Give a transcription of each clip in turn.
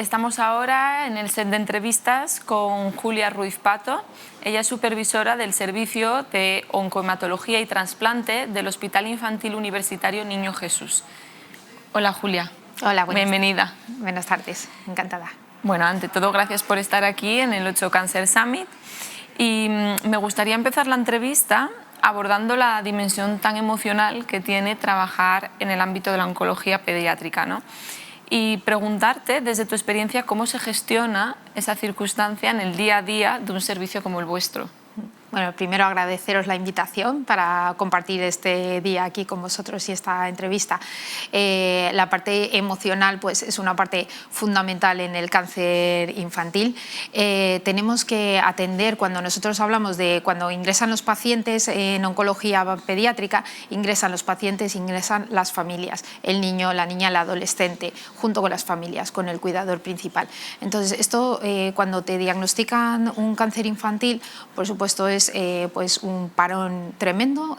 Estamos ahora en el set de entrevistas con Julia Ruiz Pato. Ella es supervisora del Servicio de Oncohematología y Trasplante del Hospital Infantil Universitario Niño Jesús. Hola, Julia. Hola, bienvenida. Buenas tardes, encantada. Bueno, ante todo, gracias por estar aquí en el 8 Cancer Summit. Y me gustaría empezar la entrevista abordando la dimensión tan emocional que tiene trabajar en el ámbito de la oncología pediátrica, ¿no? Y preguntarte, desde tu experiencia, cómo se gestiona esa circunstancia en el día a día de un servicio como el vuestro. Bueno, primero agradeceros la invitación para compartir este día aquí con vosotros y esta entrevista. La parte emocional pues, es una parte fundamental en el cáncer infantil. Tenemos que atender, cuando nosotros hablamos de cuando ingresan los pacientes en oncología pediátrica, ingresan los pacientes, ingresan las familias, el niño, la niña, el adolescente, junto con las familias, con el cuidador principal. Entonces, esto cuando te diagnostican un cáncer infantil, por supuesto es pues un parón tremendo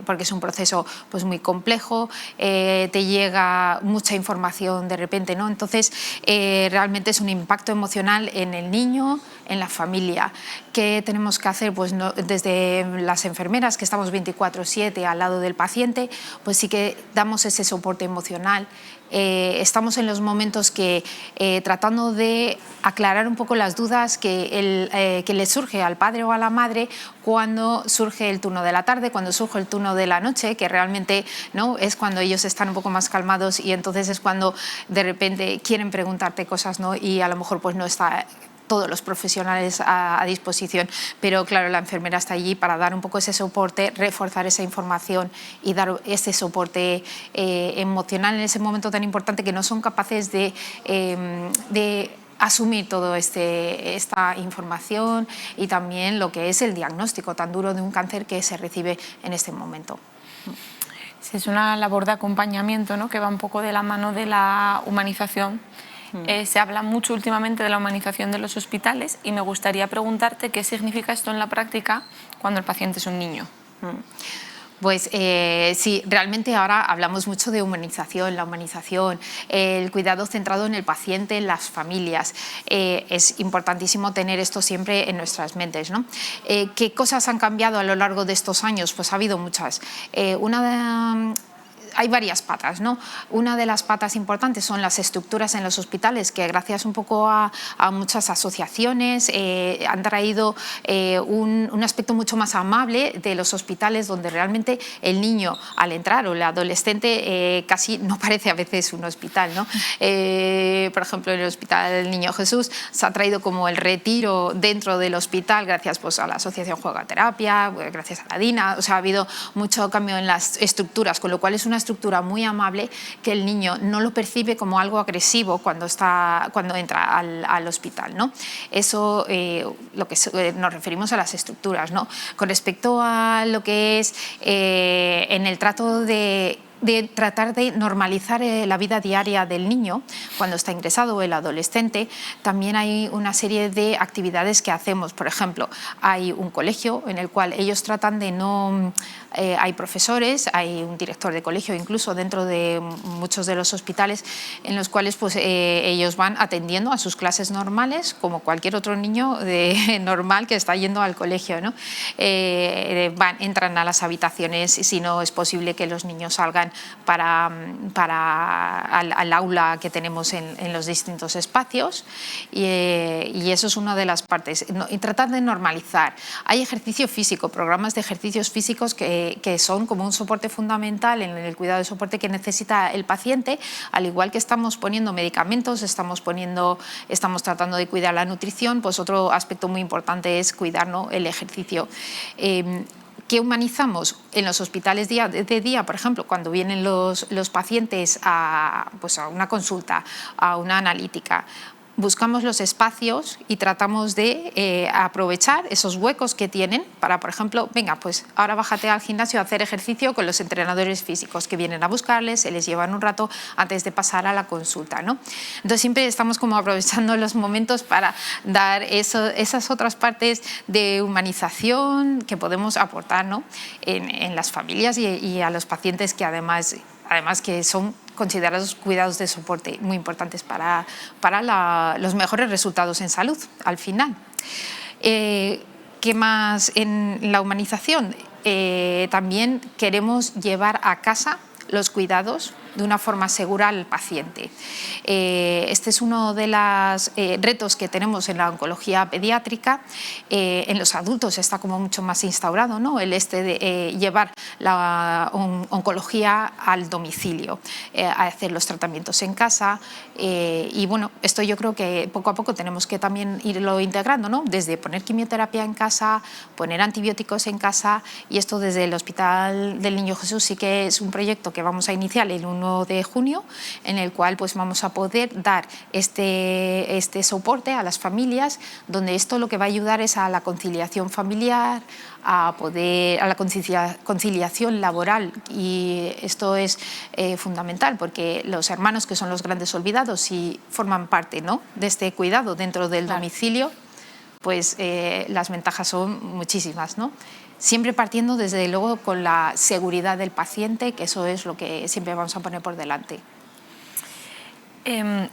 porque es un proceso pues muy complejo, te llega mucha información de repente, ¿no? Entonces realmente es un impacto emocional en el niño, en la familia. ¿Qué tenemos que hacer? Pues desde las enfermeras, que estamos 24/7 al lado del paciente, pues sí que damos ese soporte emocional. Estamos en los momentos que tratando de aclarar un poco las dudas que le surge al padre o a la madre cuando surge el turno de la tarde, cuando surge el turno de la noche, que realmente ¿no? es cuando ellos están un poco más calmados y entonces es cuando de repente quieren preguntarte cosas, ¿no? Y a lo mejor pues no está todos los profesionales a disposición, pero claro, la enfermera está allí para dar un poco ese soporte, reforzar esa información y dar ese soporte emocional en ese momento tan importante que no son capaces de asumir toda esta información y también lo que es el diagnóstico tan duro de un cáncer que se recibe en este momento. Sí, es una labor de acompañamiento, ¿no? Que va un poco de la mano de la humanización. Se habla mucho últimamente de la humanización de los hospitales y me gustaría preguntarte qué significa esto en la práctica cuando el paciente es un niño. Pues sí, realmente ahora hablamos mucho de humanización, la humanización, el cuidado centrado en el paciente, en las familias. Es importantísimo tener esto siempre en nuestras mentes, ¿no? ¿Qué cosas han cambiado a lo largo de estos años? Pues ha habido muchas. Hay varias patas, ¿no? Una de las patas importantes son las estructuras en los hospitales, que gracias un poco a muchas asociaciones han traído un aspecto mucho más amable de los hospitales, donde realmente el niño al entrar o el adolescente casi no parece a veces un hospital, ¿no? Por ejemplo, en el Hospital Niño Jesús se ha traído como el retiro dentro del hospital gracias pues, a la Asociación Juegaterapia, gracias a la DINA, o sea, ha habido mucho cambio en las estructuras, con lo cual es una estructura muy amable que el niño no lo percibe como algo agresivo cuando entra al hospital, ¿no? Eso lo que nos referimos a las estructuras, ¿no? Con respecto a lo que es en el trato de tratar de normalizar la vida diaria del niño cuando está ingresado o el adolescente, también hay una serie de actividades que hacemos. Por ejemplo, hay un colegio en el cual ellos tratan de no... hay profesores, hay un director de colegio incluso dentro de muchos de los hospitales en los cuales pues, ellos van atendiendo a sus clases normales como cualquier otro niño normal que está yendo al colegio, ¿no? Entran a las habitaciones y si no es posible que los niños salgan al aula que tenemos en los distintos espacios y eso es una de las partes. Y tratar de normalizar. Hay ejercicio físico, programas de ejercicios físicos que son como un soporte fundamental en el cuidado de soporte que necesita el paciente, al igual que estamos poniendo medicamentos, estamos tratando de cuidar la nutrición, pues otro aspecto muy importante es cuidar, ¿no? el ejercicio. ¿Qué humanizamos? En los hospitales de día, por ejemplo, cuando vienen los pacientes pues a una consulta, a una analítica, buscamos los espacios y tratamos de aprovechar esos huecos que tienen para, por ejemplo, venga, pues ahora bájate al gimnasio a hacer ejercicio con los entrenadores físicos que vienen a buscarles, se les llevan un rato antes de pasar a la consulta, ¿no? Entonces siempre estamos como aprovechando los momentos para dar esas otras partes de humanización que podemos aportar, ¿no? en las familias y a los pacientes que además además que son considerados cuidados de soporte muy importantes para los mejores resultados en salud al final. ¿Qué más en la humanización? También queremos llevar a casa los cuidados de una forma segura al paciente. Este es uno de los retos que tenemos en la oncología pediátrica. En los adultos está como mucho más instaurado, ¿no? El de llevar la oncología al domicilio, a hacer los tratamientos en casa. Y bueno, esto yo creo que poco a poco tenemos que también irlo integrando, ¿no? Desde poner quimioterapia en casa, poner antibióticos en casa, y esto desde el Hospital del Niño Jesús sí que es un proyecto que vamos a iniciar el 1 de junio, en el cual pues vamos a poder dar este soporte a las familias, donde esto lo que va a ayudar es a la conciliación familiar, a la conciliación laboral, y esto es fundamental porque los hermanos, que son los grandes olvidados, si forman parte, ¿no?, de este cuidado dentro del domicilio, pues las ventajas son muchísimas, ¿no? Siempre partiendo desde luego con la seguridad del paciente, que eso es lo que siempre vamos a poner por delante.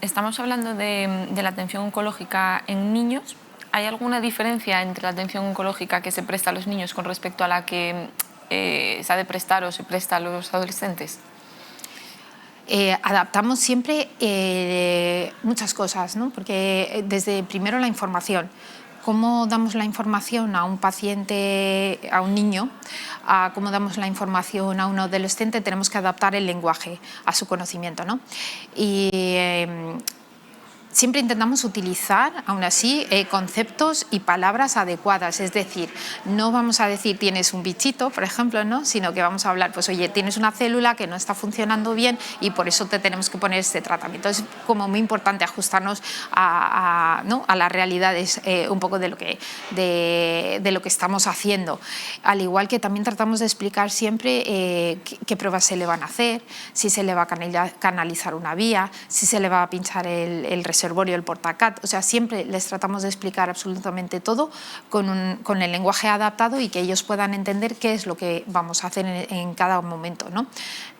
Estamos hablando de la atención oncológica en niños. ¿Hay alguna diferencia entre la atención oncológica que se presta a los niños con respecto a la que se ha de prestar o se presta a los adolescentes? Adaptamos siempre muchas cosas, ¿no? Porque desde primero la información. Cómo damos la información a un paciente, a un niño, a cómo damos la información a un adolescente, tenemos que adaptar el lenguaje a su conocimiento, ¿no? Y siempre intentamos utilizar, aún así, conceptos y palabras adecuadas. Es decir, no vamos a decir tienes un bichito, por ejemplo, ¿no?, sino que vamos a hablar, pues oye, tienes una célula que no está funcionando bien y por eso te tenemos que poner este tratamiento. Es como muy importante ajustarnos ¿no?, a las realidades un poco de lo que estamos haciendo. Al igual que también tratamos de explicar siempre qué pruebas se le van a hacer, si se le va a canalizar una vía, si se le va a pinchar el reservorio, el portacat. O sea, siempre les tratamos de explicar absolutamente todo con el lenguaje adaptado y que ellos puedan entender qué es lo que vamos a hacer en cada momento, ¿no?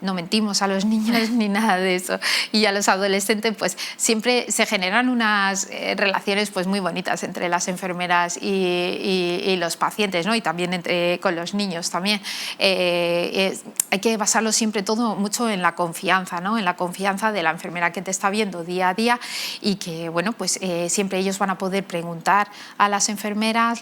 No mentimos a los niños ni nada de eso. Y a los adolescentes pues siempre se generan unas relaciones pues muy bonitas entre las enfermeras y los pacientes, ¿no? Y también con los niños también. Hay que basarlo siempre todo mucho en la confianza, ¿no? En la confianza de la enfermera que te está viendo día a día, y que bueno, pues siempre ellos van a poder preguntar a las enfermeras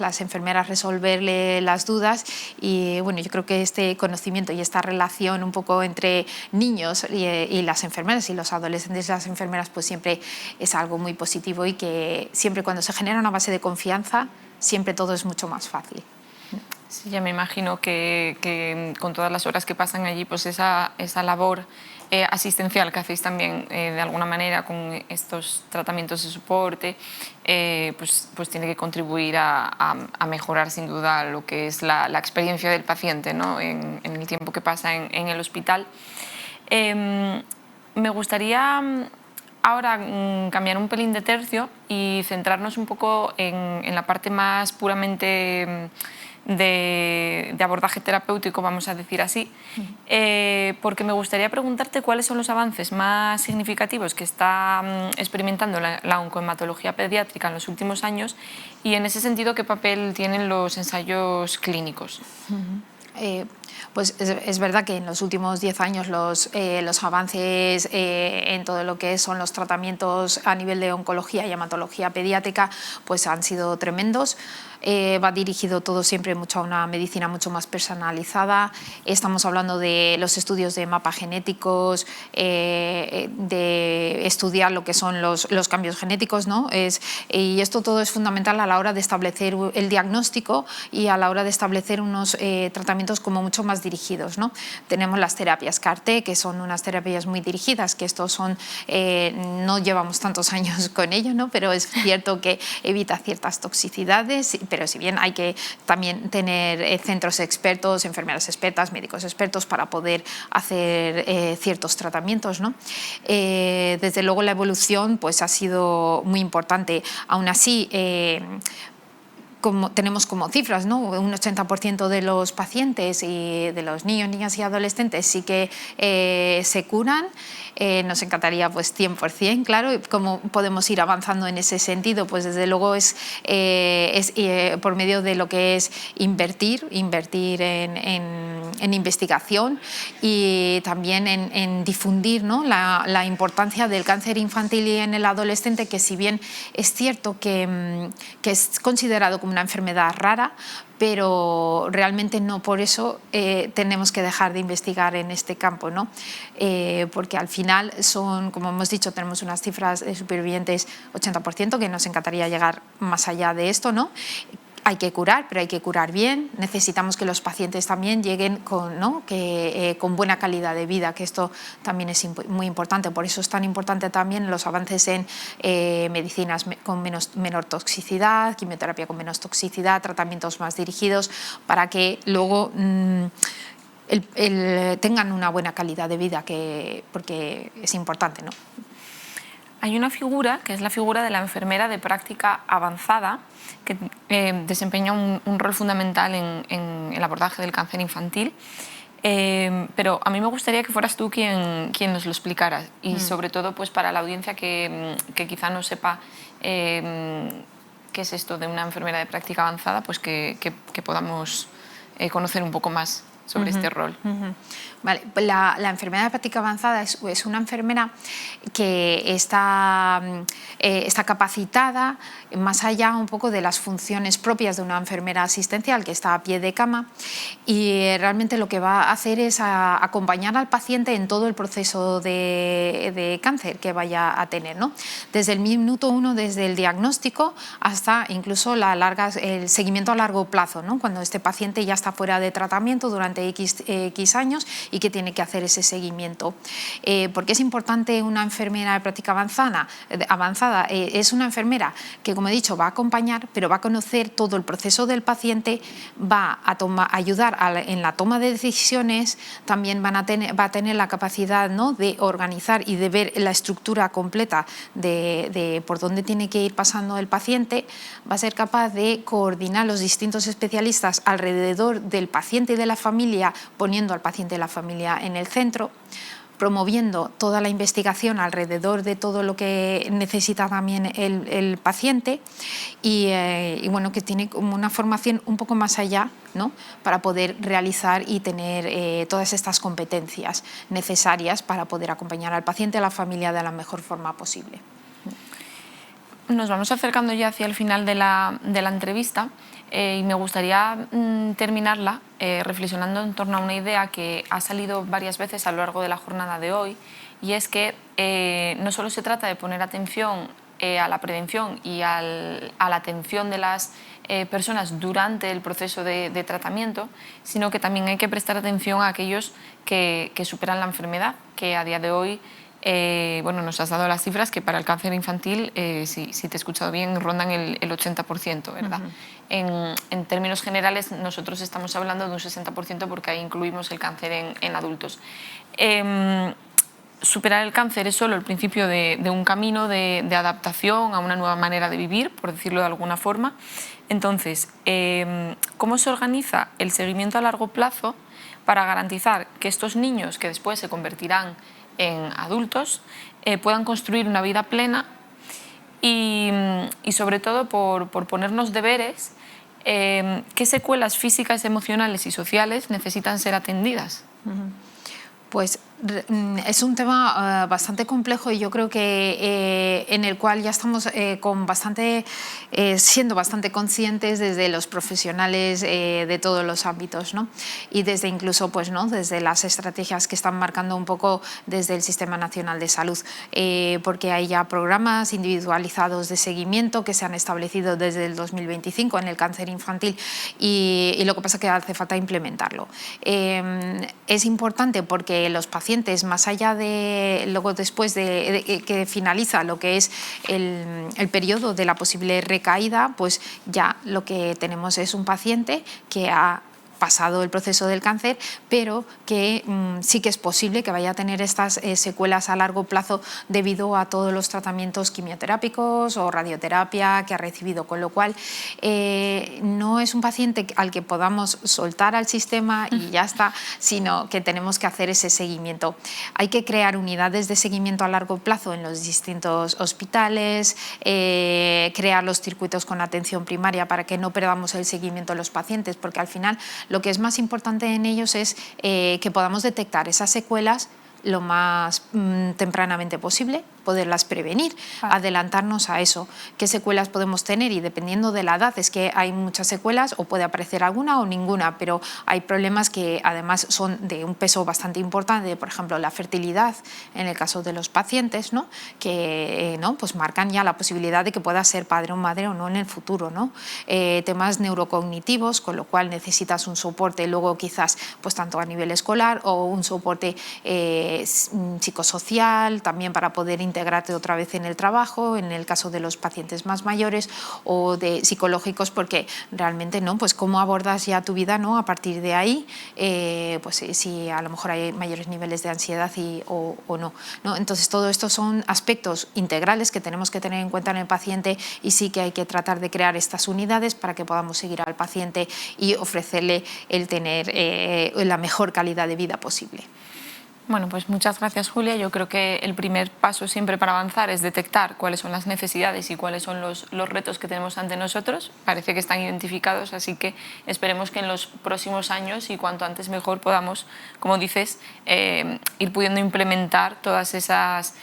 resolverle las dudas. Y bueno, yo creo que este conocimiento y esta relación un poco entre niños y las enfermeras y los adolescentes y las enfermeras pues siempre es algo muy positivo, y que siempre cuando se genera una base de confianza siempre todo es mucho más fácil. Sí, ya me imagino que con todas las horas que pasan allí, pues esa labor asistencial que hacéis también de alguna manera con estos tratamientos de soporte, pues tiene que contribuir a mejorar sin duda lo que es la experiencia del paciente, ¿no?, en el tiempo que pasa en el hospital. Me gustaría ahora cambiar un pelín de tercio y centrarnos un poco en la parte más puramente de abordaje terapéutico, vamos a decir así, porque me gustaría preguntarte cuáles son los avances más significativos que está experimentando la oncohematología pediátrica en los últimos años, y en ese sentido, ¿qué papel tienen los ensayos clínicos? Pues es verdad que en los últimos 10 años los avances en todo lo que son los tratamientos a nivel de oncología y hematología pediátrica pues han sido tremendos. Va dirigido todo siempre mucho a una medicina mucho más personalizada. Estamos hablando de los estudios de mapas genéticos, de estudiar lo que son los cambios genéticos, ¿no? Y esto todo es fundamental a la hora de establecer el diagnóstico y a la hora de establecer unos tratamientos como mucho más dirigidos, ¿no? Tenemos las terapias CAR-T, que son unas terapias muy dirigidas, que estos son, no llevamos tantos años con ello, ¿no?, pero es cierto que evita ciertas toxicidades, pero si bien hay que también tener centros expertos, enfermeras expertas, médicos expertos para poder hacer ciertos tratamientos, ¿no? Desde luego la evolución pues ha sido muy importante. Aún así, tenemos como cifras, ¿no? Un 80% de los pacientes y de los niños, niñas y adolescentes sí que se curan. Nos encantaría pues 100%, claro. ¿Cómo podemos ir avanzando en ese sentido? Pues desde luego es por medio de lo que es invertir en investigación y también en difundir, ¿no? la importancia del cáncer infantil y en el adolescente, que si bien es cierto que es considerado como una enfermedad rara, pero realmente no por eso tenemos que dejar de investigar en este campo, ¿no? Porque al final son, como hemos dicho, tenemos unas cifras de supervivientes 80%, que nos encantaría llegar más allá de esto, ¿no? Hay que curar, pero hay que curar bien. Necesitamos que los pacientes también lleguen con, ¿no? Con buena calidad de vida, que esto también es muy importante. Por eso es tan importante también los avances en medicinas con menor toxicidad, quimioterapia con menos toxicidad, tratamientos más dirigidos, para que luego tengan una buena calidad de vida, porque es importante, ¿no? Hay una figura, que es la figura de la enfermera de práctica avanzada, que desempeña un rol fundamental en el abordaje del cáncer infantil, pero a mí me gustaría que fueras tú quien nos lo explicara, y sobre todo pues para la audiencia que quizá no sepa qué es esto de una enfermera de práctica avanzada, pues que podamos conocer un poco más sobre este rol. Vale, la enfermedad de práctica avanzada es una enfermera que está capacitada más allá un poco de las funciones propias de una enfermera asistencial, que está a pie de cama, y realmente lo que va a hacer es acompañar al paciente en todo el proceso de cáncer que vaya a tener, ¿no? Desde el minuto 1, desde el diagnóstico hasta incluso el seguimiento a largo plazo, ¿no? Cuando este paciente ya está fuera de tratamiento durante X años y que tiene que hacer ese seguimiento. ¿Por qué es importante una enfermera de práctica avanzada? Es una enfermera que, como he dicho, va a acompañar, pero va a conocer todo el proceso del paciente, va a ayudar en la toma de decisiones, también va a tener la capacidad, ¿no? de organizar y de ver la estructura completa de por dónde tiene que ir pasando el paciente, va a ser capaz de coordinar los distintos especialistas alrededor del paciente y de la familia, poniendo al paciente y la familia en el centro, promoviendo toda la investigación alrededor de todo lo que necesita también el paciente, y bueno, que tiene como una formación un poco más allá, ¿no? Para poder realizar y tener todas estas competencias necesarias para poder acompañar al paciente y a la familia de la mejor forma posible. Nos vamos acercando ya hacia el final de la entrevista, y me gustaría terminarla reflexionando en torno a una idea que ha salido varias veces a lo largo de la jornada de hoy, y es que no solo se trata de poner atención a la prevención y a la atención de las personas durante el proceso de tratamiento, sino que también hay que prestar atención a aquellos que superan la enfermedad, que a día de hoy bueno, nos has dado las cifras que para el cáncer infantil, si te he escuchado bien, rondan el 80%, ¿verdad? En términos generales, nosotros estamos hablando de un 60% porque ahí incluimos el cáncer en adultos. Superar el cáncer es solo el principio de un camino de adaptación a una nueva manera de vivir, por decirlo de alguna forma. Entonces, ¿cómo se organiza el seguimiento a largo plazo para garantizar que estos niños, que después se convertirán en adultos, puedan construir una vida plena y sobre todo por ponernos deberes, qué secuelas físicas, emocionales y sociales necesitan ser atendidas? Pues es un tema bastante complejo, y yo creo que en el cual ya estamos siendo bastante conscientes desde los profesionales de todos los ámbitos, ¿no? Y desde incluso pues, ¿no? desde las estrategias que están marcando un poco desde el Sistema Nacional de Salud, porque hay ya programas individualizados de seguimiento que se han establecido desde el 2025 en el cáncer infantil, y lo que pasa es que hace falta implementarlo. Es importante porque los pacientes, más allá de luego después de que finaliza lo que es el periodo de la posible recaída, pues ya lo que tenemos es un paciente que ha pasado el proceso del cáncer, pero que sí que es posible que vaya a tener estas secuelas a largo plazo debido a todos los tratamientos quimioterápicos o radioterapia que ha recibido, con lo cual no es un paciente al que podamos soltar al sistema y ya está, sino que tenemos que hacer ese seguimiento. Hay que crear unidades de seguimiento a largo plazo en los distintos hospitales, crear los circuitos con atención primaria para que no perdamos el seguimiento de los pacientes, porque al final lo que es más importante en ellos es que podamos detectar esas secuelas lo más tempranamente posible, poderlas prevenir, adelantarnos a eso, qué secuelas podemos tener, y dependiendo de la edad, es que hay muchas secuelas o puede aparecer alguna o ninguna, pero hay problemas que además son de un peso bastante importante, por ejemplo la fertilidad en el caso de los pacientes, ¿no? Que pues marcan ya la posibilidad de que pueda ser padre o madre o no en el futuro, ¿no? Temas neurocognitivos, con lo cual necesitas un soporte luego quizás pues tanto a nivel escolar o un soporte psicosocial también para poder integrarte otra vez en el trabajo, en el caso de los pacientes más mayores, o de psicológicos, porque realmente no, pues cómo abordas ya tu vida, ¿no? A partir de ahí, pues si a lo mejor hay mayores niveles de ansiedad o no, ¿no? Entonces todo esto son aspectos integrales que tenemos que tener en cuenta en el paciente, y sí que hay que tratar de crear estas unidades para que podamos seguir al paciente y ofrecerle el tener la mejor calidad de vida posible. Bueno, pues muchas gracias, Julia. Yo creo que el primer paso siempre para avanzar es detectar cuáles son las necesidades y cuáles son los retos que tenemos ante nosotros. Parece que están identificados, así que esperemos que en los próximos años, y cuanto antes mejor, podamos, como dices, ir pudiendo implementar todas esas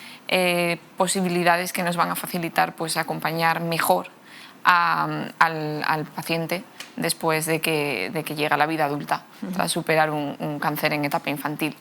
posibilidades que nos van a facilitar pues, acompañar mejor al paciente después de que llega a la vida adulta, tras superar un cáncer en etapa infantil.